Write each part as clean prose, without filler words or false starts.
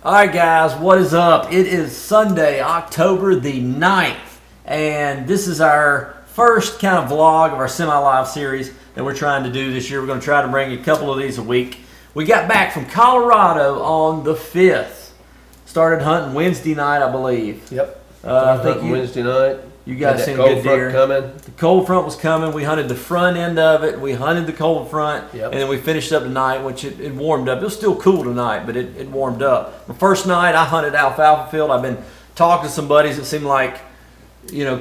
All right, guys, what is up? It is Sunday, October the 9th, and this is our first kind of vlog of our semi-live series that we're trying to do this year. We're going to try to bring you a couple of these a week. We got back from Colorado on the 5th. Started hunting Wednesday night, I believe. Yep. I think Wednesday night. You guys seen cold good deer. front coming. The cold front was coming. We hunted the front end of it. We hunted the cold front, Yep. and then we finished up tonight, which it warmed up. It was still cool tonight, but it warmed up. The first night I hunted alfalfa field. I've been talking to some buddies. It seemed like,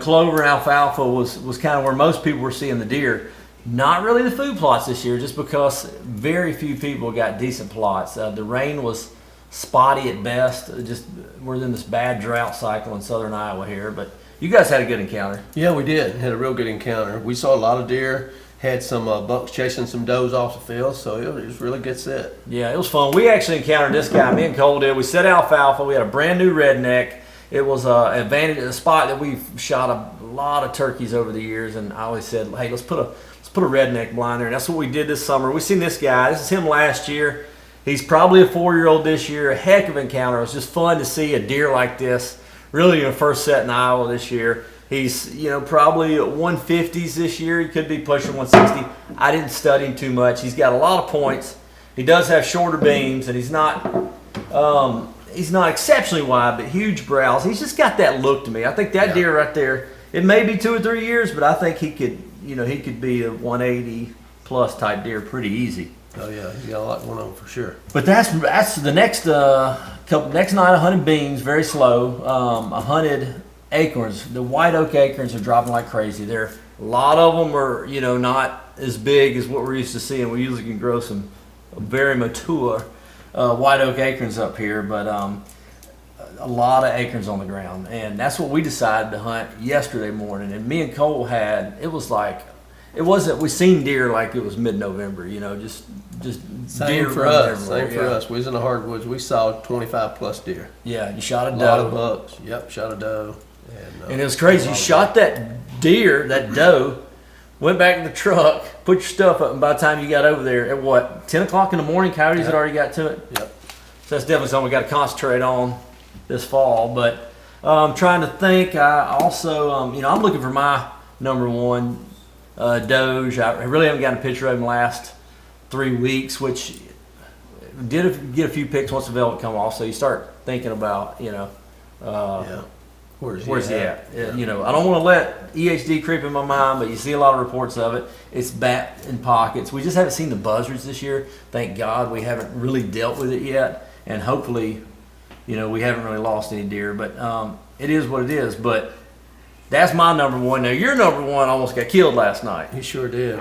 clover and alfalfa was kind of where most people were seeing the deer. Not really the food plots this year, just because very few people got decent plots. The rain was spotty at best. We're in this bad drought cycle in southern Iowa here, but you guys had a good encounter. Yeah, we did. Had a real good encounter. We saw a lot of deer. Had some bucks chasing some does off the field, so it was really good set. Yeah, it was fun. We actually encountered this guy. Me and Cole did. We set alfalfa. We had a brand new redneck. It was an advantage, a spot that we've shot a lot of turkeys over the years, and I always said, hey, let's put a redneck blind there. And that's what we did this summer. We seen this guy. This is him last year. He's probably a 4-year-old this year. A heck of an encounter. It was just fun to see a deer like this. Really, first set in Iowa this year. He's, probably 150s this year. He could be pushing 160. I didn't study him too much. He's got a lot of points. He does have shorter beams, and he's not exceptionally wide, but huge brows. He's just got that look to me. I think that deer right there, it may be 2 or 3 years, but I think he could be a 180 plus type deer pretty easy. Oh yeah, he's got a lot going on for sure. But that's the next next night. I hunted beans, very slow. I hunted acorns. The white oak acorns are dropping like crazy. A lot of them are not as big as what we're used to seeing. We usually can grow some very mature white oak acorns up here, but a lot of acorns on the ground, and that's what we decided to hunt yesterday morning. And me and Cole it wasn't, we seen deer like it was mid-November, just Same deer for us. Same for us. We was in the hardwoods. We saw 25 plus deer. Yeah, you shot a doe. A lot of bucks. Yep, shot a doe. And it was crazy. You shot that deer, that doe, went back in the truck, put your stuff up, and by the time you got over there at what, 10 o'clock in the morning, coyotes had already got to it? Yep. So that's definitely something we got to concentrate on this fall. But I'm trying to think. I also, I'm looking for my number one doge. I really haven't gotten a picture of him the last 3 weeks, which did get a few pics once the velvet come off. So you start thinking about, Where's he at? Yeah. I don't want to let EHD creep in my mind, but you see a lot of reports of it. It's bat in pockets. We just haven't seen the buzzards this year. Thank God we haven't really dealt with it yet, and hopefully, we haven't really lost any deer. But it is what it is. But that's my number one. Now your number one almost got killed last night. He sure did.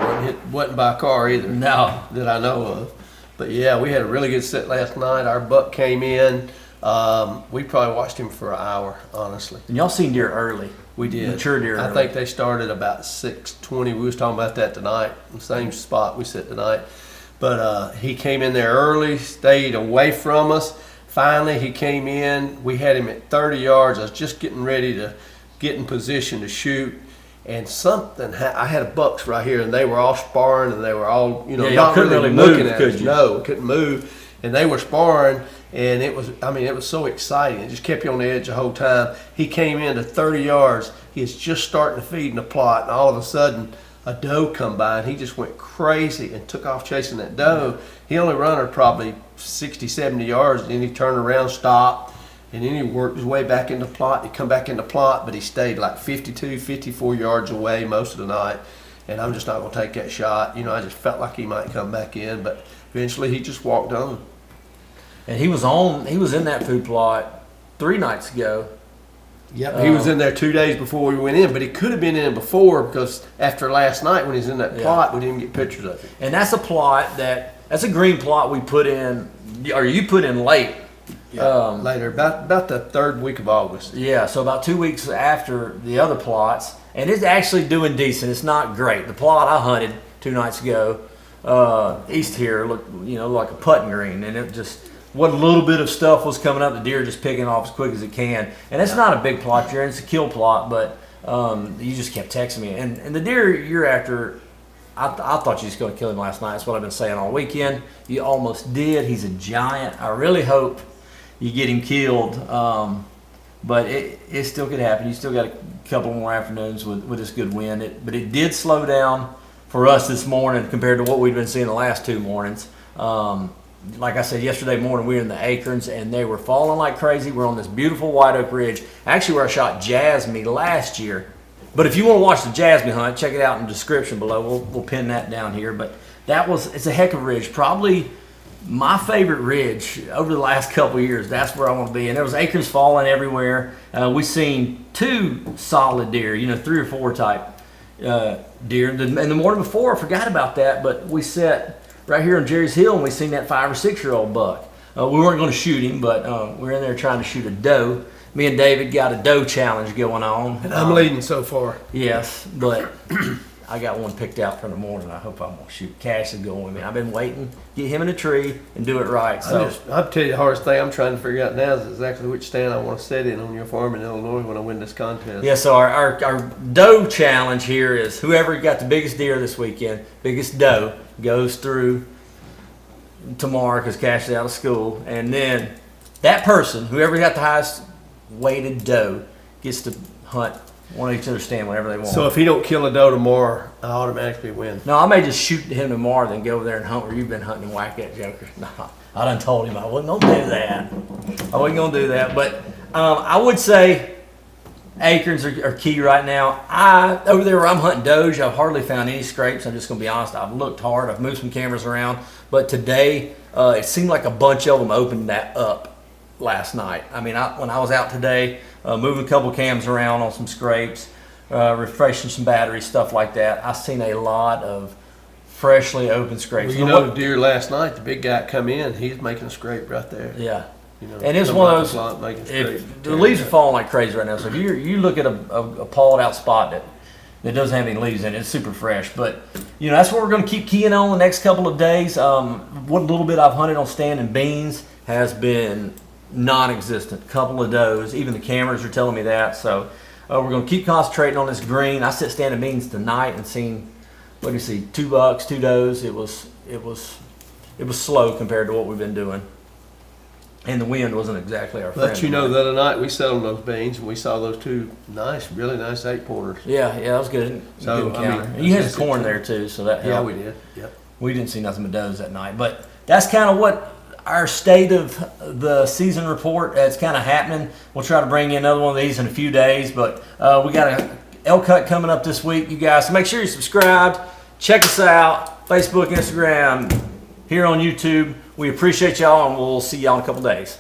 Wasn't by a car either. No, that I know of. But yeah, we had a really good set last night. Our buck came in. We probably watched him for an hour, honestly. And y'all seen deer early. We did. Mature deer early. I think they started about 6:20. We was talking about that tonight. The same spot we sit tonight. But he came in there early, stayed away from us. Finally, he came in. We had him at 30 yards. I was just getting ready to get in position to shoot. And I had bucks right here, and they were all sparring, and they were all, y'all couldn't really move, could you? No, couldn't move. And they were sparring, and it was so exciting. It just kept you on the edge the whole time. He came in to 30 yards. He was just starting to feed in the plot, and all of a sudden, a doe come by, and he just went crazy and took off chasing that doe. He only run her probably 60, 70 yards, and then he turned around, stopped, and then he worked his way back into plot. He come back into plot, but he stayed like 52, 54 yards away most of the night. And I'm just not going to take that shot. I just felt like he might come back in, but eventually he just walked on. And he was in that food plot 3 nights ago. Yep, he was in there 2 days before we went in, but he could have been in before because after last night when he's in that plot, we didn't get pictures of him. And that's a plot that's a green plot we put in, or you put in late. Yeah, later, about the 3rd week of August. Yeah, so about 2 weeks after the other plots, and it's actually doing decent. It's not great. The plot I hunted 2 nights ago, east here, looked like a putting green, and it just what little bit of stuff was coming up, the deer just picking off as quick as it can. And it's not a big plot you're in, it's a kill plot, but you just kept texting me. And the deer you're after, I thought you was going to kill him last night. That's what I've been saying all weekend. You almost did. He's a giant. I really hope you get him killed. But it still could happen. You still got a couple more afternoons with this good wind. But it did slow down for us this morning compared to what we've been seeing the last 2 mornings. Like I said, yesterday morning we were in the Acorns and they were falling like crazy. We're on this beautiful White Oak Ridge, actually where I shot Jasmine last year. But if you want to watch the Jasmine hunt, check it out in the description below. We'll pin that down here. But it's a heck of a ridge. Probably my favorite ridge over the last couple of years. That's where I want to be. And there was acorns falling everywhere. We seen 2 solid deer, 3 or 4 type deer. And the morning before, I forgot about that, but we sat right here on Jerry's Hill and we seen that 5 or 6 year old buck. We weren't going to shoot him, but we were in there trying to shoot a doe. Me and David got a doe challenge going on. And I'm leading so far. Yes, but I got one picked out for the morning. I hope I'm going to shoot. Cash is going with me. I've been waiting, get him in a tree and do it right. So I'll tell you the hardest thing I'm trying to figure out now is exactly which stand I want to set in on your farm in Illinois when I win this contest. yeah, so our doe challenge here is whoever got the biggest deer this weekend, biggest doe, goes through tomorrow because Cash is out of school. And then that person, whoever got the highest weighted doe, gets to hunt one of each other's stand whenever they want. So if he don't kill a doe tomorrow, I automatically win. No, I may just shoot him tomorrow, then go over there and hunt where you've been hunting and whack that joker. No, I done told him I wasn't gonna do that. I wasn't gonna do that. But I would say acorns are key right now. Over there where I'm hunting does, I've hardly found any scrapes. I'm just gonna be honest. I've looked hard. I've moved some cameras around, but today it seemed like a bunch of them opened that up last night. I mean, when I was out today, moving a couple cams around on some scrapes, refreshing some batteries, stuff like that, I seen a lot of freshly open scrapes. Well, deer last night, the big guy come in, he's making a scrape right there. Yeah. And it's one of those, the leaves are falling like crazy right now, so if you look at a pawed out spot that doesn't have any leaves in it, it's super fresh. But that's what we're going to keep keying on the next couple of days. What little bit I've hunted on stand and beans has been non-existent. Couple of does, even the cameras are telling me that. So we're going to keep concentrating on this green. I sit standing beans tonight and seen, what do you see, 2 bucks, 2 does. It was slow compared to what we've been doing, and the wind wasn't exactly our friend. But the other night we sat on those beans and we saw those 2 really nice 8-pointers. Yeah, that was good. So good encounter. And you had corn there too, so that helped. Yeah, we did. Yep. We didn't see nothing but does that night, but that's kind of what our state of the season report that's kind of happening. We'll try to bring you another one of these in a few days, but we got a elk hunt coming up this week, you guys. So make sure you're subscribed. Check us out, Facebook, Instagram, here on YouTube. We appreciate y'all, and we'll see y'all in a couple days.